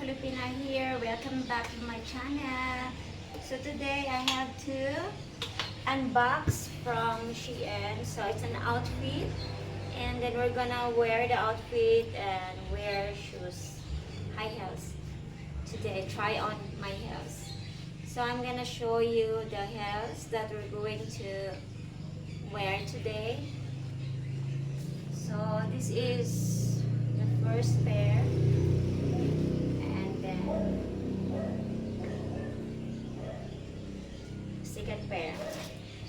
Filipina here. Welcome back to my channel. So today I have to unbox from Shein. So it's an outfit, and then we're gonna wear the outfit and wear shoes, high heels. Today, try on my heels. So I'm gonna show you the heels that we're going to wear today. So this is the first pair, and then second pair.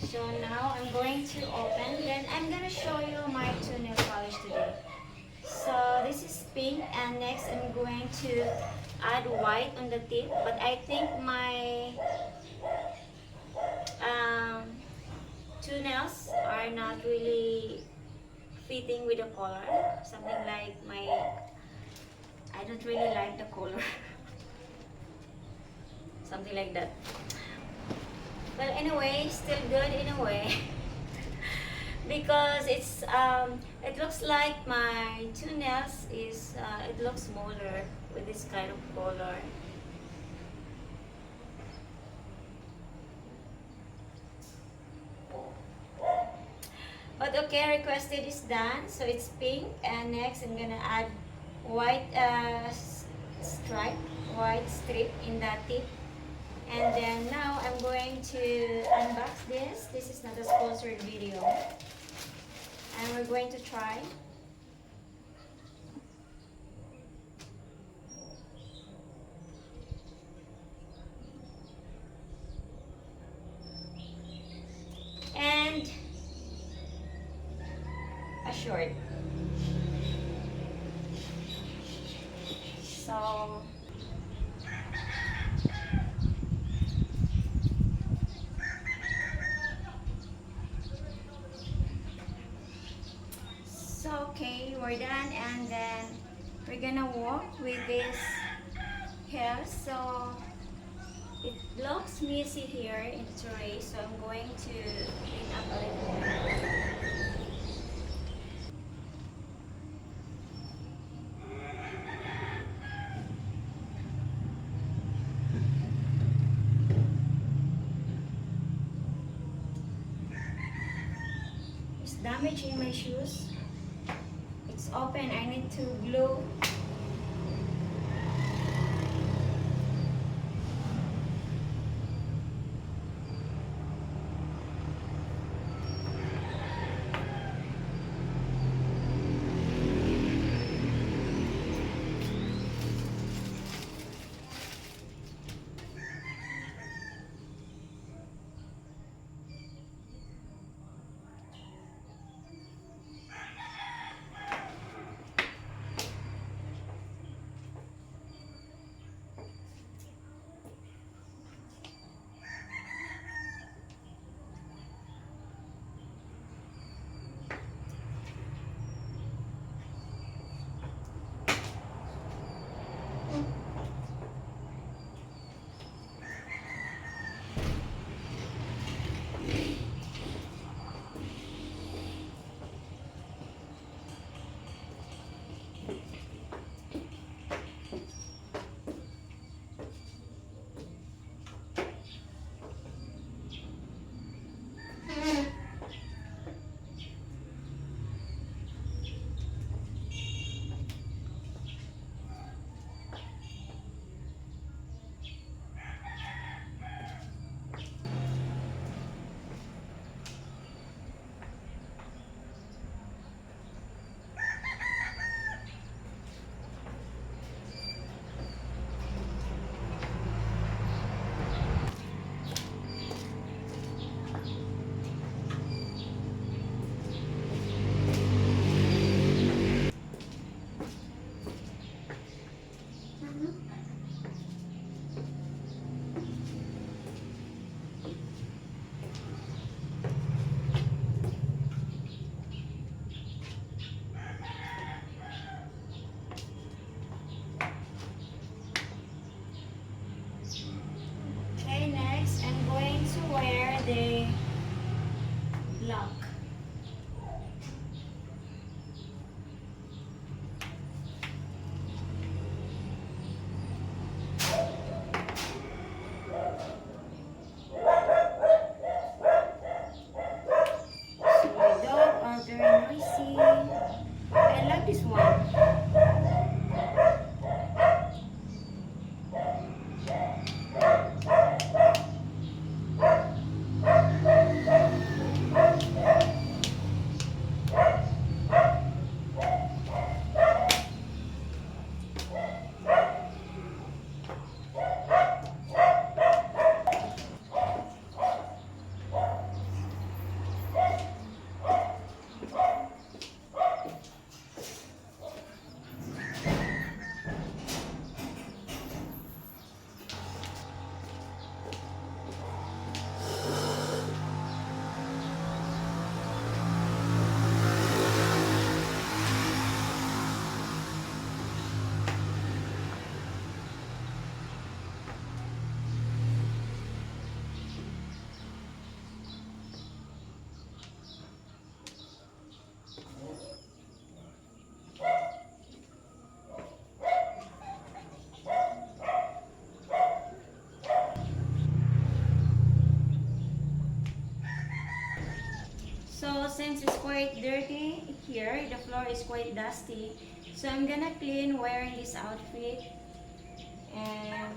So now I'm going to open, then I'm gonna show you my two nail polish today. So this is pink, and next I'm going to add white on the tip, but I think my um, two nails are not really fitting with the color. Something like I don't really like the color. Something like that. But anyway, still good in a way. Because it looks like my two nails is it looks smaller with this kind of color. But okay, requested is done. So it's pink, and next I'm gonna add white stripe, white strip in that tip. And then now I'm going to unbox this. This is not a sponsored video. And we're going to try. And a short. So okay, we're done, and then we're gonna walk with this hair. So it looks messy here in the tray, so I'm going to clean up a little bit. It's damage in my shoes. It's open. I need to glue. is quite dusty. So I'm gonna clean wearing this outfit and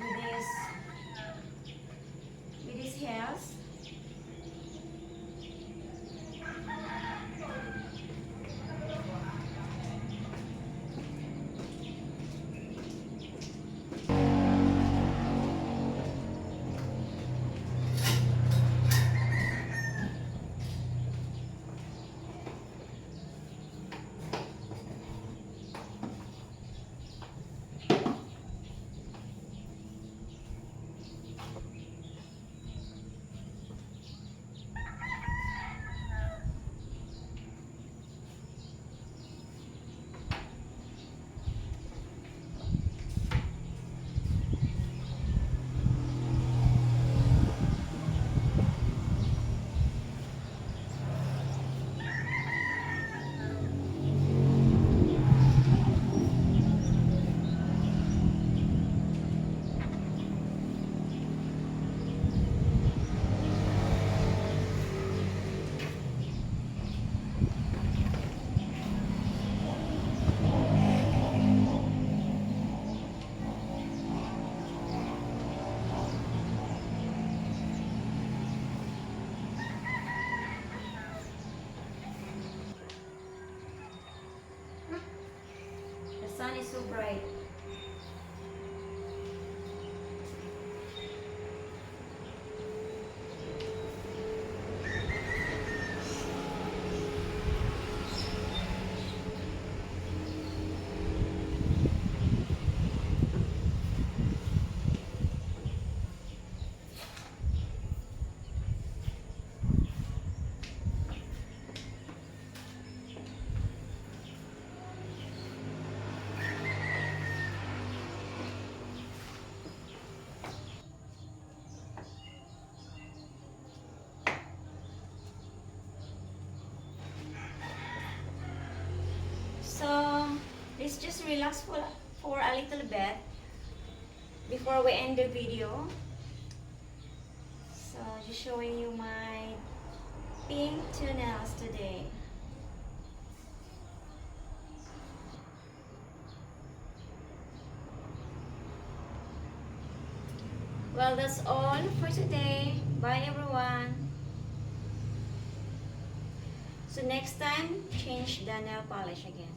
with these heels. The sun is so bright. So let's just relax for a little bit before we end the video. So just showing you my pink nails today. Well, that's all for today. Bye everyone. So next time, change the nail polish again.